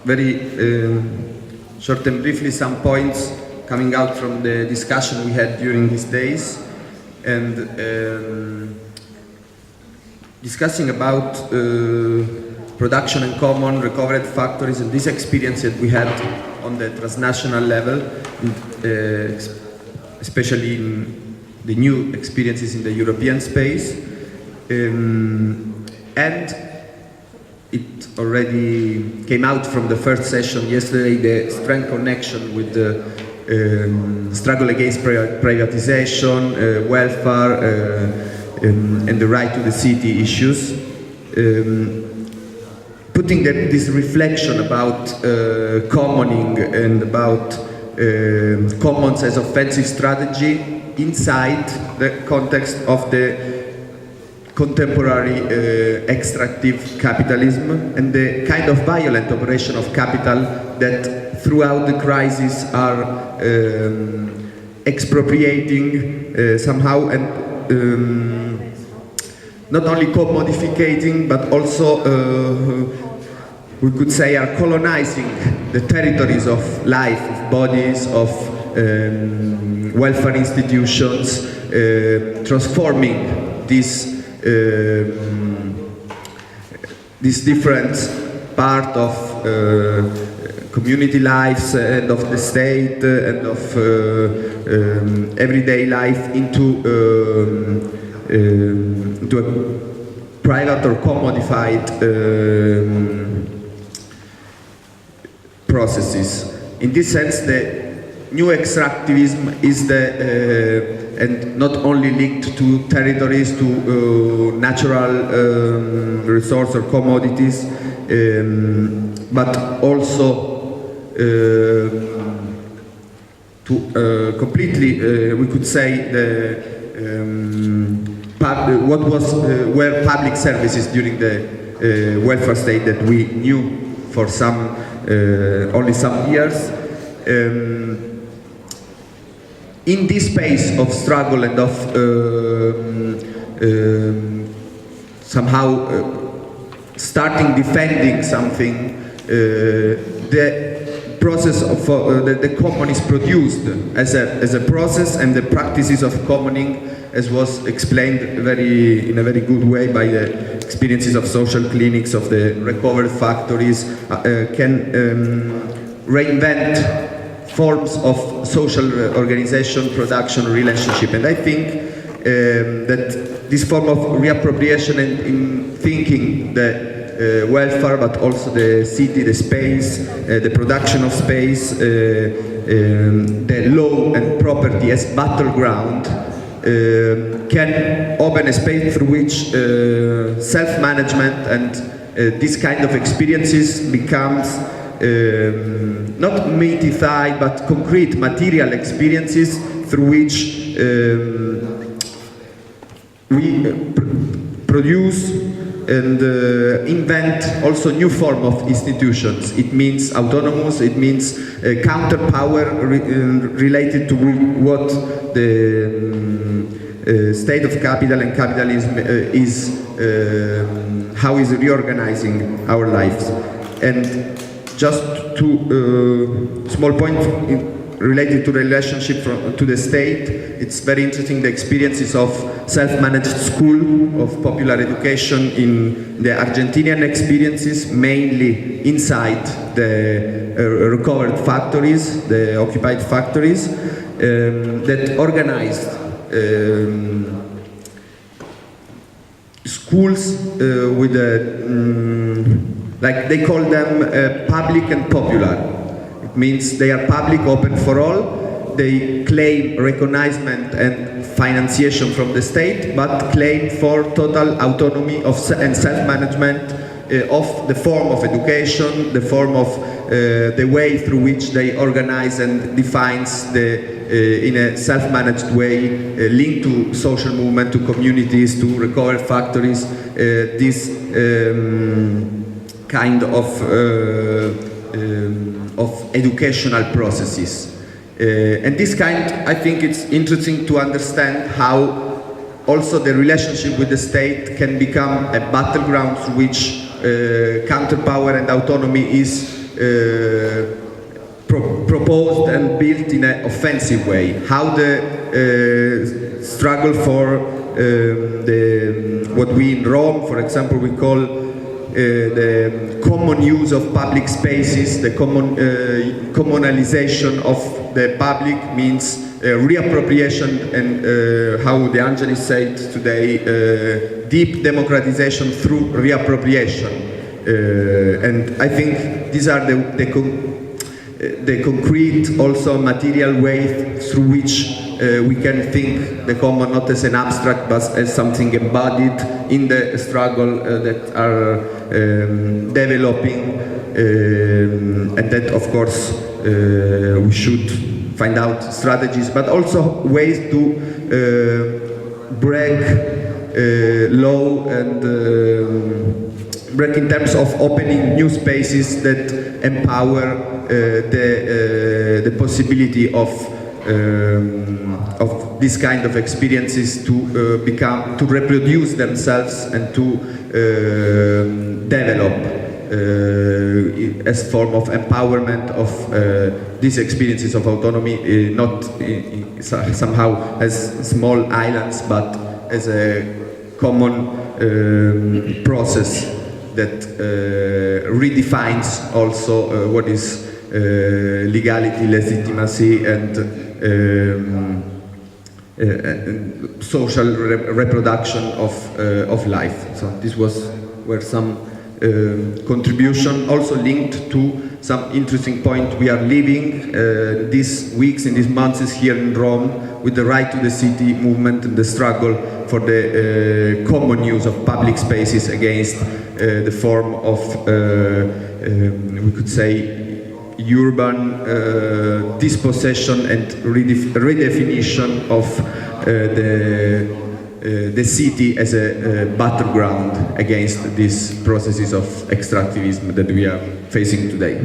very short and briefly some points coming out from the discussion we had during these days, and discussing about production and common recovered factories and this experience that we had on the transnational level, especially in the new experiences in the European space. And it already came out from the first session yesterday, the strong connection with the struggle against privatization, welfare, and the right to the city issues. Putting this reflection about commoning and about commons as offensive strategy inside the context of the contemporary extractive capitalism and the kind of violent operation of capital that throughout the crisis are expropriating somehow and not only commodificating but also we could say are colonizing the territories of life, of bodies, of welfare institutions, transforming this different part of community lives and of the state and of everyday life into a private or commodified processes. In this sense, the new extractivism is and not only linked to territories, to natural resource or commodities, but also to completely, we could say, were public services during the welfare state that we knew for some only some years. In this space of struggle and of somehow starting defending something, the process of the common is produced as a process, and the practices of commoning, as was explained in a very good way by the experiences of social clinics, of the recovered factories, can reinvent forms of social organization, production, relationship. And I think that this form of reappropriation and in thinking the welfare, but also the city, the space, the production of space, the law and property as battleground, can open a space through which self-management and this kind of experiences becomes not mythified but concrete material experiences through which we produce and invent also new form of institutions. It means autonomous, it means counterpower related to what the state of capital and capitalism is, how is reorganizing our lives. And just two small points related to the relationship to the state. It's very interesting, the experiences of self-managed school, of popular education in the Argentinian experiences, mainly inside the recovered factories, the occupied factories, that organized schools with like they call them public and popular. It means they are public, open for all. They claim recognition and financiation from the state, but claim for total autonomy and self-management of the form of education, the form of the way through which they organize and defines in a self-managed way, linked to social movement, to communities, to recovered factories, this kind of educational processes. And this kind, I think it's interesting to understand how also the relationship with the state can become a battleground through which counterpower and autonomy is proposed and built in an offensive way. How the struggle for what we in Rome, for example, we call the common use of public spaces, the communalization of the public means reappropriation, and how De Angelis said today, deep democratization through reappropriation. And I think these are the concrete, also material way through which we can think the common not as an abstract but as something embodied in the struggle that are developing, and that of course we should find out strategies, but also ways to break law and break in terms of opening new spaces that empower the possibility of this kind of experiences to reproduce themselves and to develop as form of empowerment of these experiences of autonomy, not somehow as small islands, but as a common process that redefines also what is legality, legitimacy, and social reproduction of life. So this were some contribution, also linked to some interesting point we are living these weeks, in these months here in Rome, with the Right to the City movement and the struggle for the common use of public spaces against the form of, we could say, urban dispossession and redefinition of the city as a battleground against these processes of extractivism that we are facing today.